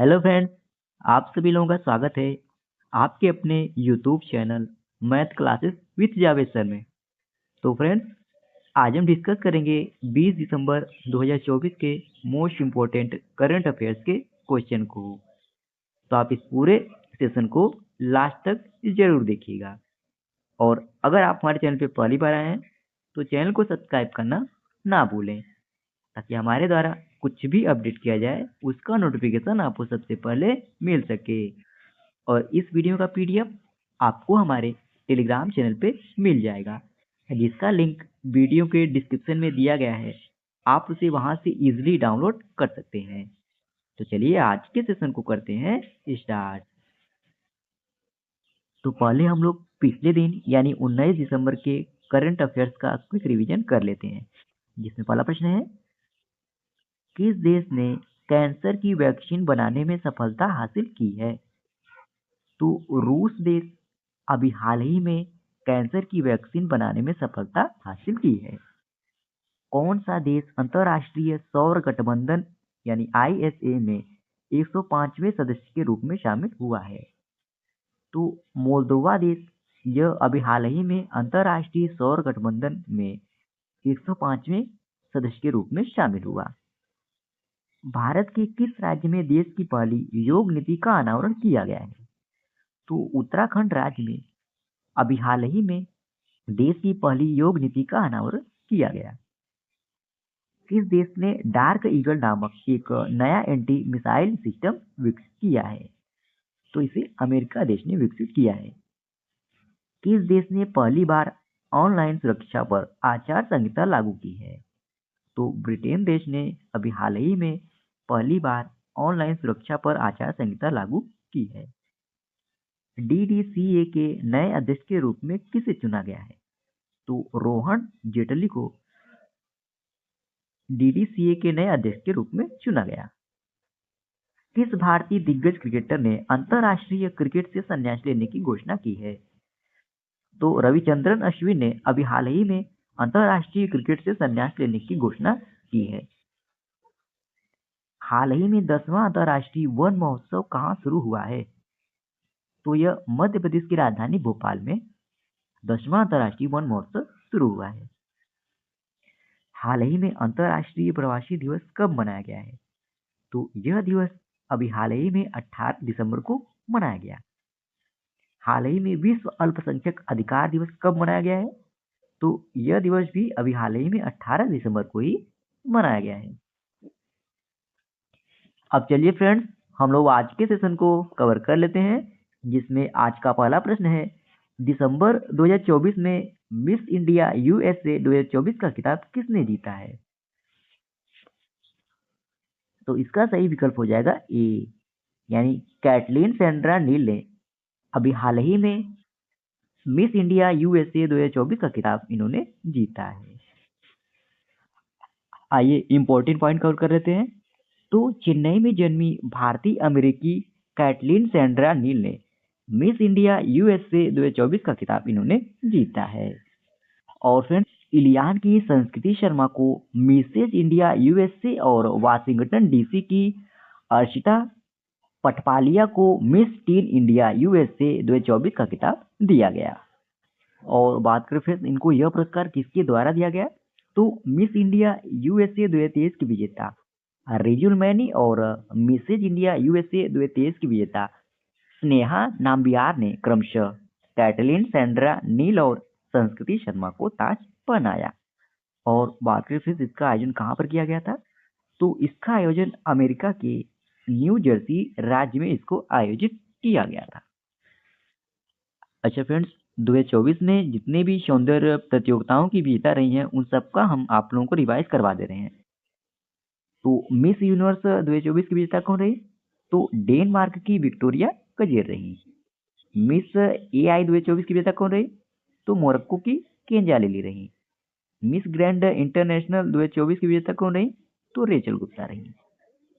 Hello friends, आप सभी लोगों का स्वागत है आपके अपने YouTube channel math classes with Javed sir में। तो फ्रेंड्स, आज हम डिस्कस करेंगे 20 दिसंबर 2024 के मोस्ट इम्पोर्टेंट करंट अफेयर्स के क्वेश्चन को। तो आप इस पूरे सेशन को लास्ट तक जरूर देखिएगा। और अगर आप हमारे चैनल पे पहली बार आए हैं तो चैनल को सब्सक्राइब करना ना भूलें, ताकि हमारे द्वारा कुछ भी अपडेट किया जाए उसका नोटिफिकेशन आपको सबसे पहले मिल सके। और इस वीडियो का पीडीएफ आपको हमारे टेलीग्राम चैनल पे मिल जाएगा, जिसका लिंक वीडियो के डिस्क्रिप्शन में दिया गया है। आप उसे वहां से इजीली डाउनलोड कर सकते हैं। तो चलिए आज के सेशन को करते हैं स्टार्ट। तो पहले हम लोग पिछले दिन यानी 19 दिसंबर के करंट अफेयर्स का क्विक रिवीजन कर लेते हैं, जिसमें पहला प्रश्न है, किस देश ने कैंसर की वैक्सीन बनाने में सफलता हासिल की है? तो रूस देश अभी हाल ही में कैंसर की वैक्सीन बनाने में सफलता हासिल की है। कौन सा देश अंतरराष्ट्रीय सौर गठबंधन यानी आईएसए में 105वें सदस्य के रूप में शामिल हुआ है? तो मोल्दोवा देश, यह अभी हाल ही में अंतरराष्ट्रीय सौर गठबंधन में 105वें सदस्य के रूप में शामिल हुआ। भारत के किस राज्य में देश की पहली योग नीति का अनावरण किया गया है? तो उत्तराखंड राज्य में अभी हाल ही में देश की पहली योग नीति का अनावरण किया गया। किस देश ने डार्क ईगल नामक एक नया एंटी मिसाइल सिस्टम विकसित किया है? तो इसे अमेरिका देश ने विकसित किया है। किस देश ने पहली बार ऑनलाइन सुरक्षा पर आचार संहिता लागू की है? तो ब्रिटेन देश ने अभी हाल ही में पहली बार ऑनलाइन सुरक्षा पर आचार संहिता लागू की है। डीडीसीए के नए अध्यक्ष के रूप में किसे चुना गया है? तो रोहन जेटली को डीडीसीए के नए अध्यक्ष के रूप में चुना गया। किस भारतीय दिग्गज क्रिकेटर ने अंतरराष्ट्रीय क्रिकेट से संन्यास लेने की घोषणा की है? तो रविचंद्रन अश्विन ने अभी हाल ही में अंतरराष्ट्रीय क्रिकेट से संन्यास लेने की घोषणा की है। हाल ही में 10वां अंतरराष्ट्रीय वन महोत्सव कहाँ शुरू हुआ है? तो यह मध्य प्रदेश की राजधानी भोपाल में 10वां अंतरराष्ट्रीय वन महोत्सव शुरू हुआ है। हाल ही में अंतरराष्ट्रीय प्रवासी दिवस कब मनाया गया है? तो यह दिवस अभी हाल ही में 18 दिसंबर को मनाया गया। हाल ही में विश्व अल्पसंख्यक अधिकार दिवस कब मनाया गया है? तो यह दिवस भी अभी हाल ही में 18 दिसंबर को ही मनाया गया है। अब चलिए फ्रेंड्स, हम लोग आज के सेशन को कवर कर लेते हैं, जिसमें आज का पहला प्रश्न है, दिसंबर 2024 में मिस इंडिया यूएसए 2024 का खिताब किसने जीता है? तो इसका सही विकल्प हो जाएगा ए, यानी कैटलीन सेंड्रा नील ने अभी हाल ही में मिस इंडिया यूएसए 2024 का खिताब इन्होंने जीता है। आइए इंपॉर्टेंट पॉइंट कवर कर लेते हैं। तो चेन्नई में जन्मी भारतीय अमेरिकी कैटलीन सेंड्रा नील ने मिस इंडिया यूएसए 2024 का खिताब इन्होंने जीता है। और फ्रेंड्स, इलियान की संस्कृति शर्मा को मिसेज इंडिया यूएसए और वाशिंगटन डीसी की अर्शिता पटपालिया को मिस टीन इंडिया यूएसए 2024 का खिताब दिया गया। और बात करें फ्रेंड्स, इनको यह पुरस्कार किसके द्वारा दिया गया? तो मिस इंडिया यूएसए 2023 की विजेता रेजुल मैनी और मिसेज इंडिया यूएसए 2023 की विजेता स्नेहा नाम्बियार ने क्रमशः कैटलीन सेंड्रा नील और संस्कृति शर्मा को ताज पहनाया। और बात करें फिर इसका आयोजन कहाँ पर किया गया था? तो इसका आयोजन अमेरिका के न्यू जर्सी राज्य में इसको आयोजित किया गया था। अच्छा फ्रेंड्स, 2024 में जितने भी सौंदर्य प्रतियोगिताओं की विजेता रही हैं उन सबका हम आप लोगों को रिवाइज करवा दे रहे हैं। तो मिस यूनिवर्स 2024 की विजेता कौन रही? तो डेनमार्क की विक्टोरिया कजेर रही। मिस एआई 2024 की विजेता कौन रही? तो मोरक्को की केंजा लिली रही। मिस ग्रैंड इंटरनेशनल 2024 की विजेता कौन रही? तो रेचल गुप्ता रही।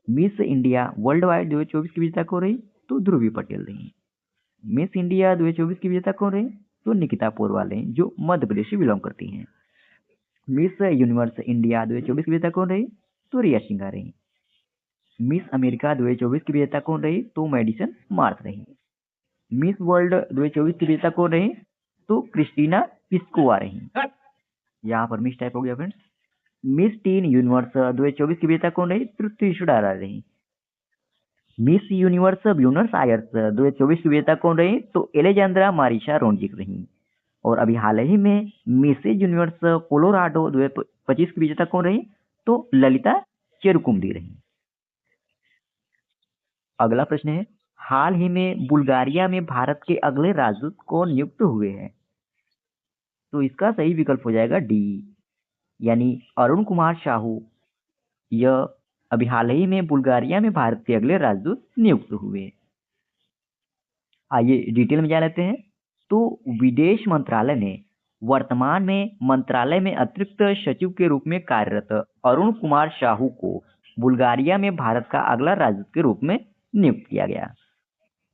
मिस इंडिया वर्ल्ड वाइड 2024 की विजेता कौन रही? तो ध्रुवी पटेल रही। मिस इंडिया 2024 की विजेता कौन रही? तो निकिता पोरवाल रही, जो मध्य प्रदेश से बिलोंग करती हैं। मिस यूनिवर्स इंडिया 2024 की विजेता कौन रही? तो रिया सिंघा रही। मिस अमेरिका 2024 की विजेता कौन रही? तो मेडिसन मार्स रही। मिस वर्ल्ड 2024 की विजेता कौन रही? तो क्रिस्टीना पिस्कोवा रही। यहाँ पर मिस टाइप हो गया फ्रेंड्स। मिस टीन यूनिवर्स 2024 की विजेता कौन रही? तो त्रिशुडारा रही। मिस यूनिवर्स ब्यूनस आयर्स 2024 की विजेता कौन रही? तो एलेजांद्रा मारिशा रोंजिक रही। और अभी हाल ही में मिसेज यूनिवर्स कोलोराडो 2025 की विजेता कौन रही? तो ललिता चेरुकुंडी रही। अगला प्रश्न है, हाल ही में बुल्गारिया में भारत के अगले राजदूत कौन नियुक्त हुए हैं? तो इसका सही विकल्प हो जाएगा डी, यानी अरुण कुमार साहू। यह अभी हाल ही में बुल्गारिया में भारत के अगले राजदूत नियुक्त हुए। आइए डिटेल में जान लेते हैं। तो विदेश मंत्रालय ने वर्तमान में मंत्रालय में अतिरिक्त सचिव के रूप में कार्यरत अरुण कुमार साहू को बुल्गारिया में भारत का अगला राजदूत के रूप में नियुक्त किया गया।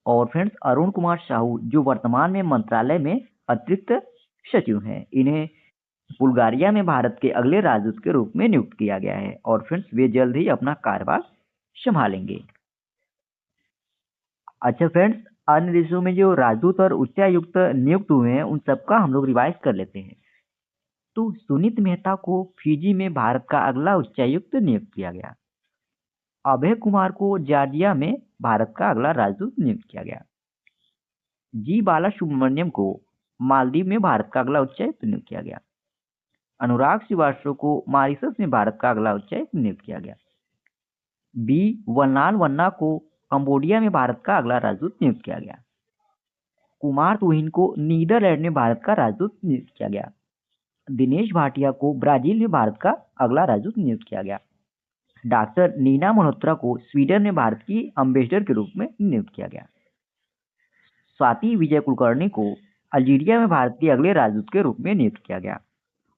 और फ्रेंड्स, अरुण कुमार साहू जो वर्तमान में मंत्रालय में अतिरिक्त सचिव हैं, इन्हें बुल्गारिया में भारत के अगले राजदूत के रूप में नियुक्त किया गया है। और फ्रेंड्स, वे जल्द ही अपना कार्यभार संभालेंगे। अच्छा फ्रेंड्स, अन्य देशों में जो राजदूत और उच्चायुक्त नियुक्त हुए हैं, उन सबका हम लोग रिवाइज कर लेते हैं। तो सुनीत मेहता को फिजी में भारत का अगला उच्चायुक्त नियुक्त किया गया। अभय कुमार को जॉर्जिया में भारत का अगला राजदूत नियुक्त किया गया। जी बाला सुब्रमण्यम को मालदीव में भारत का अगला उच्चायुक्त नियुक्त किया गया। अनुराग श्रीवास्तव को मॉरिशस में भारत का अगला उच्चायुक्त नियुक्त किया गया। बी वरनाल वन्ना को कंबोडिया में भारत का अगला राजदूत नियुक्त किया गया। कुमार तुहिन को नीदरलैंड में भारत का राजदूत नियुक्त किया गया। दिनेश भाटिया को ब्राजील में भारत का अगला राजदूत नियुक्त किया गया। डॉक्टर नीना मल्होत्रा को स्वीडन में भारत की एम्बेसडर के रूप में नियुक्त किया गया। स्वाति विजय कुलकर्णी को अल्जीरिया में भारत के अगले राजदूत के रूप में नियुक्त किया गया।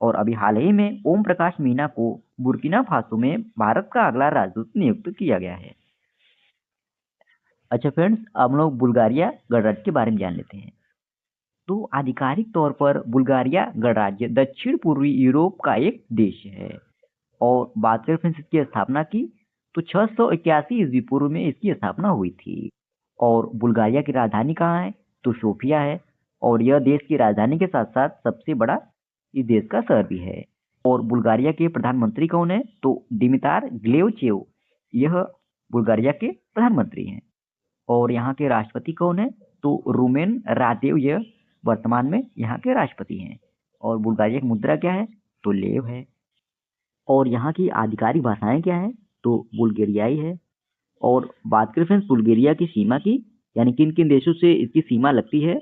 और अभी हाल ही में ओम प्रकाश मीना को बुर्किना फासो में भारत का अगला राजदूत नियुक्त किया गया है। अच्छा फ्रेंड्स, अब हम लोग बुल्गारिया गणराज्य के बारे में जान लेते हैं। तो आधिकारिक तौर पर बुल्गारिया गणराज्य दक्षिण पूर्वी यूरोप का एक देश है। और बात करें फ्रेंड्स इसकी स्थापना की, तो 681 ईस्वी पूर्व में इसकी स्थापना हुई थी। और बुल्गारिया की राजधानी कहाँ है? तो सोफिया है। और यह देश की राजधानी के साथ साथ सबसे बड़ा इस देश का शहर भी है। और बुल्गारिया के प्रधानमंत्री कौन है? तो दिमितार ग्लेवचेव, यह बुल्गारिया के प्रधानमंत्री हैं। और यहाँ के राष्ट्रपति कौन है? तो रूमेन रादेव, यह वर्तमान में यहाँ के राष्ट्रपति हैं। और बुल्गारिया की मुद्रा क्या है? तो लेव है। और यहाँ की आधिकारिक भाषाएं क्या है? तो बुल्गेरियाई है। और बात करें फ्रेंड्स बुल्गेरिया की सीमा की, यानी किन किन देशों से इसकी सीमा लगती है,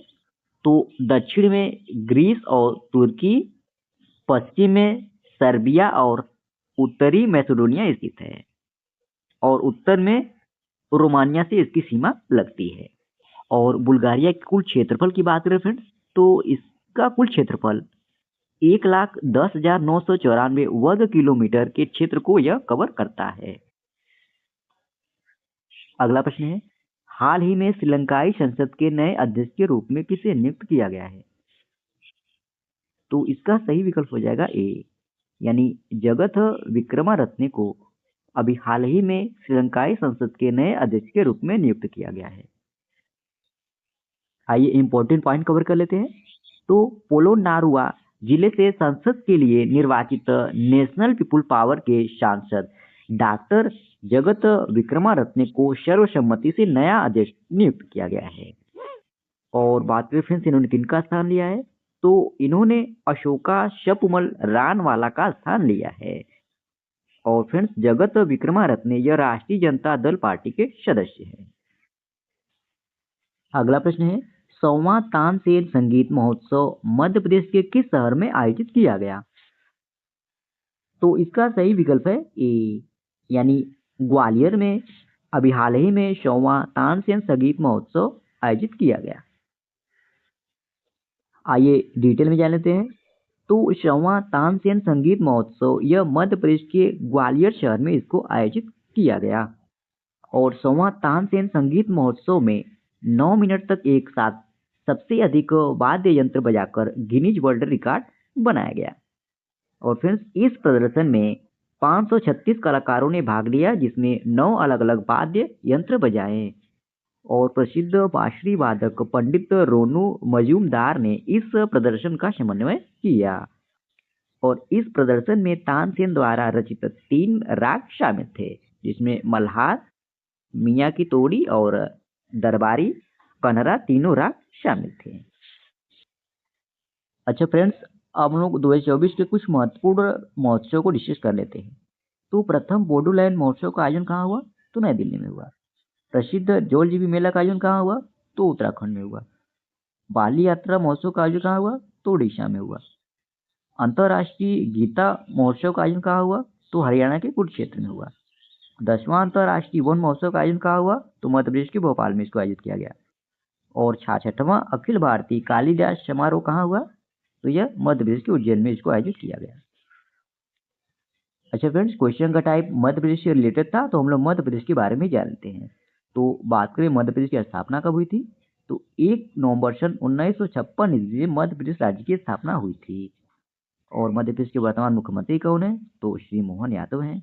तो दक्षिण में ग्रीस और तुर्की, पश्चिम में सर्बिया और उत्तरी मैसेडोनिया स्थित है। और उत्तर में रोमानिया से इसकी सीमा लगती है। और बुल्गारिया के कुल क्षेत्रफल की बात करें फ्रेंड्स, तो इसका कुल क्षेत्रफल 1,10,994 वर्ग किलोमीटर के क्षेत्र को यह कवर करता है। अगला प्रश्न है, हाल ही में श्रीलंकाई संसद के नए अध्यक्ष के रूप में किसे नियुक्त किया गया है? तो इसका सही विकल्प हो जाएगा ए, यानी जगत विक्रमारत्ने को अभी हाल ही में श्रीलंकाई संसद के नए अध्यक्ष के रूप में नियुक्त किया गया है। आइए इंपॉर्टेंट पॉइंट कवर कर लेते हैं। तो पोलोनारुआ जिले से संसद के लिए निर्वाचित नेशनल पीपुल पावर के सांसद डॉक्टर जगत विक्रमारत्ने को सर्वसम्मति से नया अध्यक्ष नियुक्त किया गया है। और बात करें फ्रेंड्स इन्होंने किनका स्थान लिया है, तो इन्होंने अशोका शपुमल रानवाला का स्थान लिया है। और फ्रेंड्स जगत विक्रमारत्ने यह राष्ट्रीय जनता दल पार्टी के सदस्य हैं। अगला प्रश्न है, 100वां तानसेन संगीत महोत्सव मध्य प्रदेश के किस शहर में आयोजित किया गया? तो इसका सही विकल्प है ए, यानी ग्वालियर में अभी हाल ही में 100वां तानसेन संगीत महोत्सव आयोजित किया गया। आइए डिटेल में जान लेते हैं। तो 100वां तानसेन संगीत महोत्सव यह मध्य प्रदेश के ग्वालियर शहर में इसको आयोजित किया गया। और 100वां तानसेन संगीत महोत्सव में 9 मिनट तक एक साथ सबसे अधिक वाद्य यंत्र बजाकर गिनीज वर्ल्ड रिकॉर्ड बनाया गया। और फ्रेंड्स इस प्रदर्शन में 536 कलाकारों ने भाग लिया, जिसमें 9 अलग अलग वाद्य यंत्र बजाए। और प्रसिद्ध बांसुरी वादक पंडित रोनू मजूमदार ने इस प्रदर्शन का समन्वय किया। और इस प्रदर्शन में तानसेन द्वारा रचित 3 राग शामिल थे, जिसमें मल्हार, मियाँ की तोड़ी और दरबारी कन्हरा तीनों राग शामिल थे। अच्छा फ्रेंड्स, अब हम लोग 2024 के कुछ महत्वपूर्ण महोत्सव को डिस्कस कर लेते हैं। तो प्रथम बोडोलैंड महोत्सव का आयोजन कहाँ हुआ? तो नई दिल्ली में हुआ। प्रसिद्ध जौलजीबी मेला का आयोजन कहाँ हुआ? तो उत्तराखंड में हुआ। बाली यात्रा महोत्सव का आयोजन कहाँ हुआ? तो उड़ीसा में हुआ। अंतर्राष्ट्रीय गीता महोत्सव का आयोजन कहाँ हुआ? तो हरियाणा के कुरुक्षेत्र में हुआ। 10वां अंतर्राष्ट्रीय वन महोत्सव का आयोजन कहाँ हुआ? तो मध्य प्रदेश के भोपाल में इसको आयोजित किया गया। और 66वां अखिल भारतीय कालिदास समारोह कहाँ हुआ? तो यह मध्य प्रदेश के उज्जैन में इसको आयोजित किया गया। अच्छा फ्रेंड्स, क्वेश्चन का टाइप मध्य प्रदेश से रिलेटेड था, तो हम लोग मध्य प्रदेश के बारे में जानते हैं। तो बात करें मध्य प्रदेश की स्थापना कब हुई थी? तो 1 नवंबर सन 1956 ईस्वी में मध्य प्रदेश राज्य की स्थापना हुई थी। और मध्य प्रदेश के वर्तमान मुख्यमंत्री कौन है? तो श्री मोहन यादव हैं।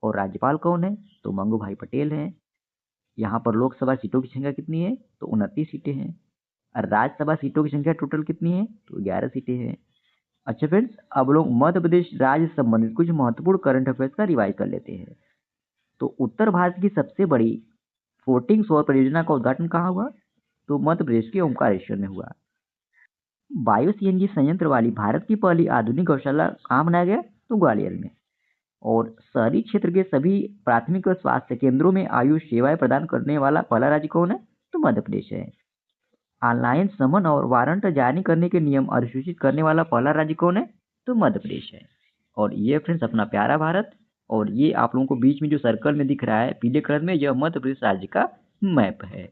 और राज्यपाल कौन है? तो मंगू भाई पटेल हैं। यहाँ पर लोकसभा सीटों की संख्या कितनी है? तो 29 सीटें हैं। और राज्यसभा सीटों की संख्या टोटल कितनी है? तो 11 सीटें हैं। अच्छा फ्रेंड्स, अब लोग मध्य प्रदेश राज्य से संबंधित कुछ महत्वपूर्ण करंट अफेयर्स का रिवाइज कर लेते हैं। तो उत्तर भारत की सबसे बड़ी फ्लोटिंग सौर परियोजना का उद्घाटन कहाँ हुआ? तो मध्य प्रदेश के ओमकारेश्वर में हुआ। बायो सीएनजी संयंत्र वाली भारत की पहली आधुनिक गौशाला कहाँ बनाया गया? तो ग्वालियर में। और शहरी क्षेत्र के सभी प्राथमिक और स्वास्थ्य केंद्रों में आयुष सेवाएं प्रदान करने वाला पहला राज्य कौन है? तो मध्य प्रदेश है। ऑनलाइन समन और वारंट जारी करने के नियम अधिसूचित करने वाला पहला राज्य कौन है? तो मध्य प्रदेश है। और ये फ्रेंड्स अपना प्यारा भारत, और ये आप लोगों को बीच में जो सर्कल में दिख रहा है पीले कलर में, यह मध्य प्रदेश राज्य का मैप है।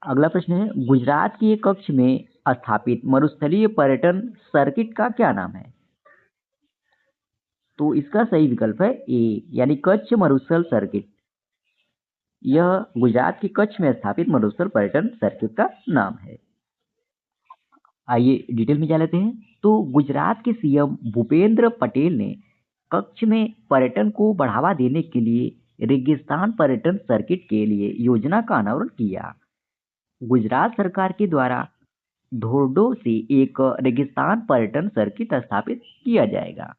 अगला प्रश्न है, गुजरात के कच्छ में स्थापित मरुस्थलीय पर्यटन सर्किट का क्या नाम है? तो इसका सही विकल्प है ए, यानी कच्छ मरुस्थल सर्किट। यह गुजरात के कच्छ में स्थापित मरुस्थल पर्यटन सर्किट का नाम है। आइए डिटेल में जान लेते हैं। तो गुजरात के सीएम भूपेंद्र पटेल ने कच्छ में पर्यटन को बढ़ावा देने के लिए रेगिस्तान पर्यटन सर्किट के लिए योजना का अनावरण किया। गुजरात सरकार के द्वारा धोर्डो से एक रेगिस्तान पर्यटन सर्किट स्थापित किया जाएगा।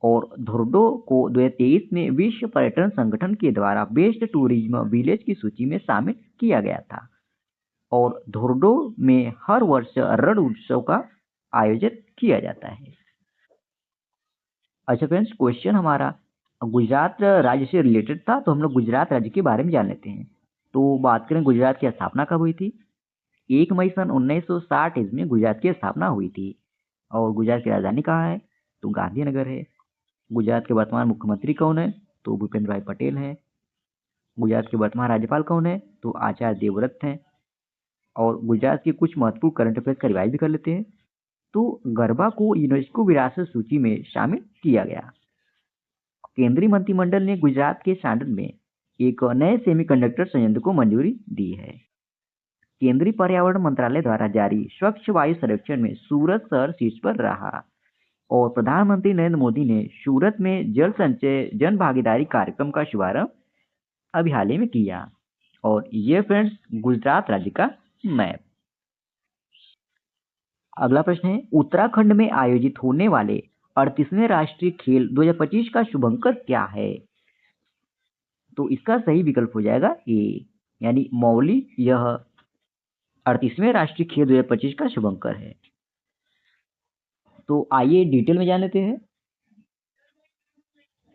और धोर्डो को 2023 में विश्व पर्यटन संगठन के द्वारा बेस्ट टूरिज्म विलेज की सूची में शामिल किया गया था। और धोर्डो में हर वर्ष रण उत्सव का आयोजन किया जाता है। अच्छा फ्रेंड्स, क्वेश्चन हमारा गुजरात राज्य से रिलेटेड था, तो हम लोग गुजरात राज्य के बारे में जान लेते हैं। तो बात करें गुजरात की स्थापना कब हुई थी? 1 मई सन 1960 ईस्वी में गुजरात की स्थापना हुई थी। और गुजरात की राजधानी कहाँ है? तो गांधीनगर है। गुजरात के वर्तमान मुख्यमंत्री कौन है? तो भूपेंद्र भाई पटेल हैं। गुजरात के वर्तमान राज्यपाल कौन है? तो आचार्य देवव्रत हैं। और गुजरात के कुछ महत्वपूर्ण करंट अफेयर्स का रिवाइज भी कर लेते हैं। तो गरबा को यूनेस्को विरासत सूची में शामिल किया गया। केंद्रीय मंत्रिमंडल ने गुजरात के सांडल में एक नए सेमीकंडक्टर संयंत्र को मंजूरी दी है। केंद्रीय पर्यावरण मंत्रालय द्वारा जारी स्वच्छ वायु सर्वेक्षण में सूरत शहर शीर्ष पर रहा। और प्रधानमंत्री नरेंद्र मोदी ने सूरत में जल संचय जन भागीदारी कार्यक्रम का शुभारंभ अभी हाल ही में किया। और ये फ्रेंड्स गुजरात राज्य का मैप। अगला प्रश्न है, उत्तराखंड में आयोजित होने वाले 38वें राष्ट्रीय खेल 2025 का शुभंकर क्या है? तो इसका सही विकल्प हो जाएगा ए, यानी मौली। यह 38वें राष्ट्रीय खेल 2025 का शुभंकर है। तो आइए डिटेल में जान लेते हैं।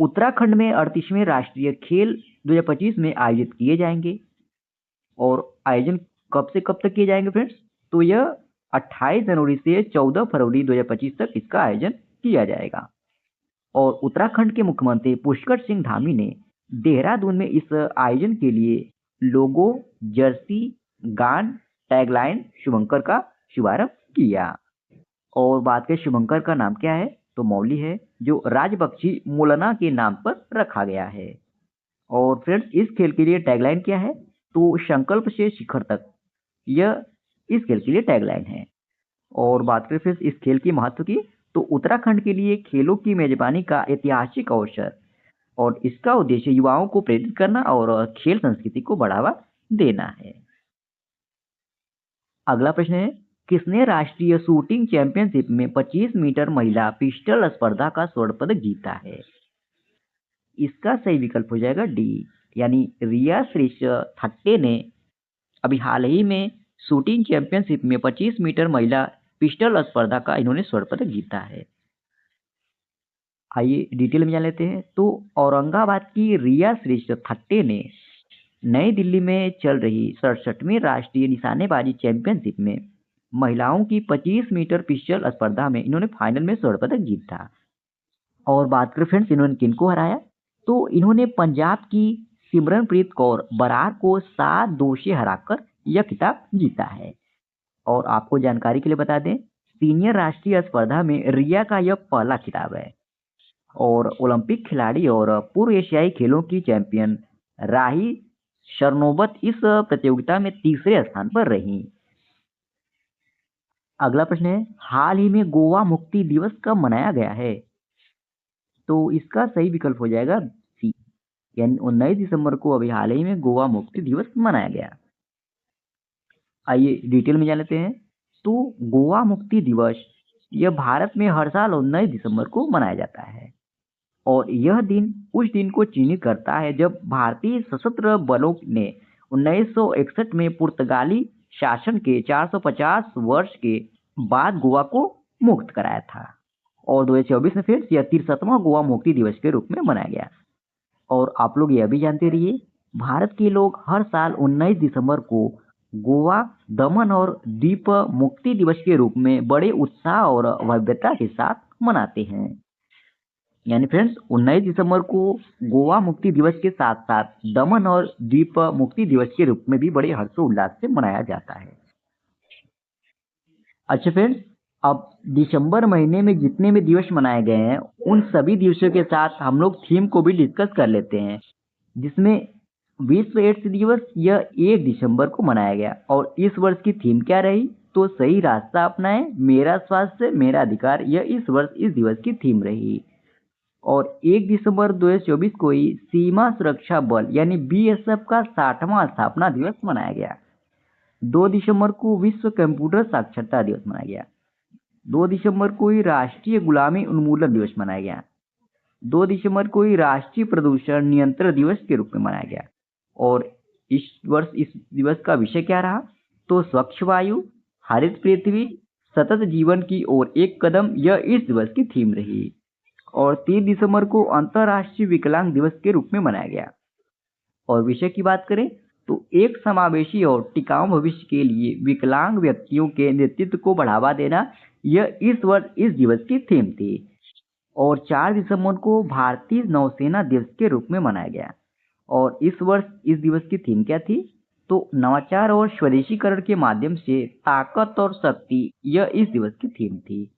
उत्तराखंड में 38वें राष्ट्रीय खेल 2025 में आयोजित किए जाएंगे। और आयोजन कब से कब तक किए जाएंगे फ्रेंड्स? तो यह 28 जनवरी से 14 फरवरी 2025 तक इसका आयोजन किया जाएगा। और उत्तराखंड के मुख्यमंत्री पुष्कर सिंह धामी ने देहरादून में इस आयोजन के लिए लोगो, जर्सी, गान, टैगलाइन शुभंकर का शुभारंभ किया। और बात करें शुभंकर का नाम क्या है? तो मौली है, जो राजबख्शी मोलना के नाम पर रखा गया है। और फ्रेंड्स इस खेल के लिए टैगलाइन क्या है? तो संकल्प से शिखर तक, यह इस खेल के लिए टैगलाइन है। और बात करें फ्रेंड्स इस खेल के महत्व की, तो उत्तराखंड के लिए खेलों की मेजबानी का ऐतिहासिक अवसर और इसका उद्देश्य युवाओं को प्रेरित करना और खेल संस्कृति को बढ़ावा देना है। अगला प्रश्न है, किसने राष्ट्रीय शूटिंग चैंपियनशिप में 25 मीटर महिला पिस्टल स्पर्धा का स्वर्ण पदक जीता है? इसका सही विकल्प हो जाएगा डी, यानी रिया श्रेष्ठ थट्टे ने अभी हाल ही में शूटिंग चैंपियनशिप में 25 मीटर महिला पिस्टल स्पर्धा का इन्होंने स्वर्ण पदक जीता है। आइए डिटेल में जान लेते हैं। तो औरंगाबाद की रिया श्रेष्ठ थट्टे ने नई दिल्ली में चल रही 67वीं राष्ट्रीय निशानेबाजी चैंपियनशिप में महिलाओं की 25 मीटर पिस्टल स्पर्धा में इन्होंने फाइनल में स्वर्ण पदक जीता। और बात करें फ्रेंड्स, इन्होंने किनको हराया, तो इन्होंने पंजाब की सिमरनप्रीत कौर बरार को 7-2 से हराकर यह खिताब जीता है। और आपको जानकारी के लिए बता दें, सीनियर राष्ट्रीय स्पर्धा में रिया का यह पहला खिताब है। और ओलंपिक खिलाड़ी और पूर्व एशियाई खेलों की चैंपियन राही शरनोबत इस प्रतियोगिता में तीसरे स्थान पर रही। अगला प्रश्न है, हाल ही में गोवा मुक्ति दिवस कब मनाया गया है? तो इसका सही विकल्प हो जाएगा सी, यानी 19 दिसंबर को अभी हाल ही में गोवा मुक्ति दिवस मनाया गया। आइए डिटेल में जान लेते हैं। तो गोवा मुक्ति दिवस यह भारत में हर साल 19 दिसंबर को मनाया जाता है और यह दिन उस दिन को चिन्हित करता है जब भारतीय सशस्त्र बलों ने 1961 में पुर्तगाली शासन के 450 वर्ष के बाद गोवा को मुक्त कराया था। और 2024 में फिर यह 63वां गोवा मुक्ति दिवस के रूप में मनाया गया। और आप लोग यह भी जानते रहिए, भारत के लोग हर साल 19 दिसंबर को गोवा, दमन और दीप मुक्ति दिवस के रूप में बड़े उत्साह और भव्यता के साथ मनाते हैं। यानी फ्रेंड्स, 19 दिसंबर को गोवा मुक्ति दिवस के साथ साथ दमन और दीप मुक्ति दिवस के रूप में भी बड़े हर्षोल्लास से मनाया जाता है। अच्छा फ्रेंड्स, अब दिसंबर महीने में जितने भी दिवस मनाए गए हैं उन सभी दिवसों के साथ हम लोग थीम को भी डिस्कस कर लेते हैं, जिसमें विश्व एड्स दिवस यह 1 दिसंबर को मनाया गया। और इस वर्ष की थीम क्या रही, तो सही रास्ता अपनाएं, मेरा स्वास्थ्य मेरा अधिकार, यह इस वर्ष इस दिवस की थीम रही। और 1 दिसंबर 2024 को ही सीमा सुरक्षा बल यानी बीएसएफ का 60वां स्थापना दिवस मनाया गया। 2 दिसंबर को विश्व कंप्यूटर साक्षरता दिवस मनाया गया। 2 दिसंबर को ही राष्ट्रीय गुलामी उन्मूलन दिवस मनाया गया। 2 दिसंबर को ही राष्ट्रीय प्रदूषण नियंत्रण दिवस के रूप में मनाया गया। और इस वर्ष इस दिवस का विषय क्या रहा, तो स्वच्छ वायु, हरित पृथ्वी, सतत जीवन की ओर एक कदम, यह इस दिवस की थीम रही। और 3 दिसंबर को अंतर्राष्ट्रीय विकलांग दिवस के रूप में मनाया गया। और विषय की बात करें तो एक समावेशी और टिकाऊ भविष्य के लिए विकलांग व्यक्तियों के नेतृत्व को बढ़ावा देना, यह इस वर्ष इस दिवस की थीम थी। और 4 दिसंबर को भारतीय नौसेना दिवस के रूप में मनाया गया। और इस वर्ष इस दिवस की थीम क्या थी, तो नवाचार और स्वदेशीकरण के माध्यम से ताकत और शक्ति, यह इस दिवस की थीम थी।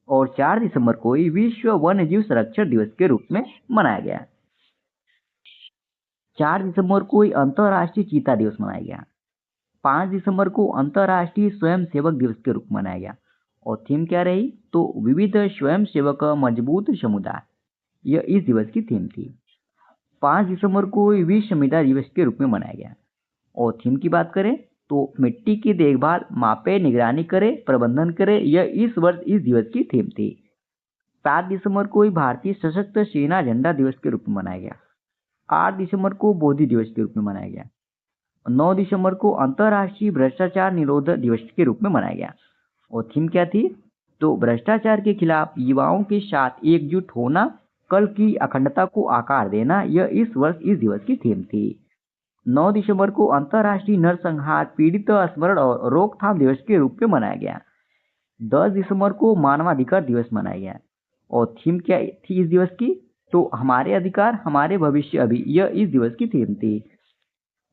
और 4 दिसंबर को ही विश्व वन्यजीव संरक्षण दिवस के रूप में मनाया गया। 4 दिसंबर को ही अंतर्राष्ट्रीय चीता दिवस मनाया गया। 5 दिसंबर को अंतर्राष्ट्रीय स्वयंसेवक दिवस के रूप में मनाया गया। और थीम क्या रही, तो विविध स्वयंसेवक मजबूत समुदाय, यह इस दिवस की थीम थी। 5 दिसंबर को विश्व मृदा दिवस के रूप में मनाया गया। और थीम की बात करें तो मिट्टी की देखभाल, मापे, निगरानी करे, प्रबंधन करे, यह इस वर्ष इस दिवस की थीम थी। 7 दिसंबर को ही भारतीय सशस्त्र सेना झंडा दिवस के रूप में मनाया गया। 8 दिसंबर को बोधि दिवस के रूप में मनाया गया। 9 दिसंबर को अंतर्राष्ट्रीय भ्रष्टाचार निरोध दिवस के रूप में मनाया गया। और थीम क्या थी, तो भ्रष्टाचार के खिलाफ युवाओं के साथ एकजुट होना, कल की अखंडता को आकार देना, यह इस वर्ष इस दिवस की थीम थी। 9 दिसंबर को अंतर्राष्ट्रीय नरसंहार पीड़ित स्मरण और रोकथाम दिवस के रूप में मनाया गया। 10 दिसंबर को मानवाधिकार दिवस मनाया गया। और थीम क्या थी इस दिवस की, तो हमारे अधिकार हमारे भविष्य अभी, यह इस दिवस की थीम थी।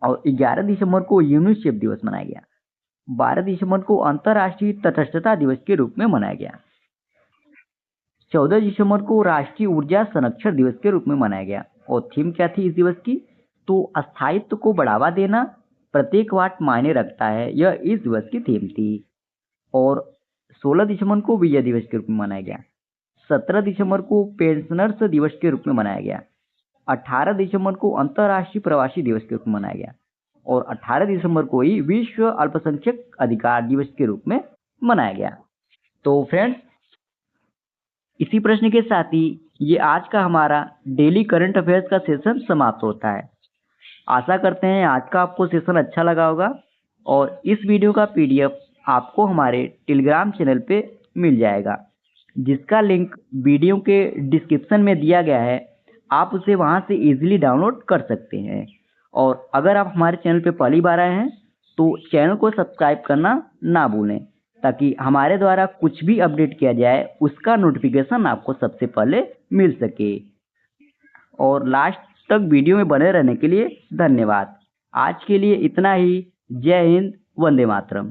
और 11 दिसंबर को यूनिसेफ दिवस मनाया गया। 12 दिसंबर को अंतर्राष्ट्रीय तटस्थता दिवस के रूप में मनाया गया। 14 दिसंबर को राष्ट्रीय ऊर्जा संरक्षण दिवस के रूप में मनाया गया। और थीम क्या थी इस दिवस की, तो स्थायित्व को बढ़ावा देना, प्रत्येक वाट मायने रखता है, यह इस दिवस की थीम थी। और 16 दिसंबर को विजय दिवस के रूप में मनाया गया। 17 दिसंबर को पेंशनर्स दिवस के रूप में मनाया गया। 18 दिसंबर को अंतर्राष्ट्रीय प्रवासी दिवस के रूप में मनाया गया और 18 दिसंबर को ही विश्व अल्पसंख्यक अधिकार दिवस के रूप में मनाया गया। तो फ्रेंड्स, इसी प्रश्न के साथ ही ये आज का हमारा डेली करंट अफेयर्स का सेशन समाप्त होता है। आशा करते हैं आज का आपको सेशन अच्छा लगा होगा और इस वीडियो का पीडीएफ आपको हमारे टेलीग्राम चैनल पे मिल जाएगा, जिसका लिंक वीडियो के डिस्क्रिप्शन में दिया गया है। आप उसे वहां से इजीली डाउनलोड कर सकते हैं। और अगर आप हमारे चैनल पे पहली बार आए हैं तो चैनल को सब्सक्राइब करना ना भूलें, ताकि हमारे द्वारा कुछ भी अपडेट किया जाए उसका नोटिफिकेशन आपको सबसे पहले मिल सके। और लास्ट तक वीडियो में बने रहने के लिए धन्यवाद। आज के लिए इतना ही। जय हिंद, वंदे मातरम।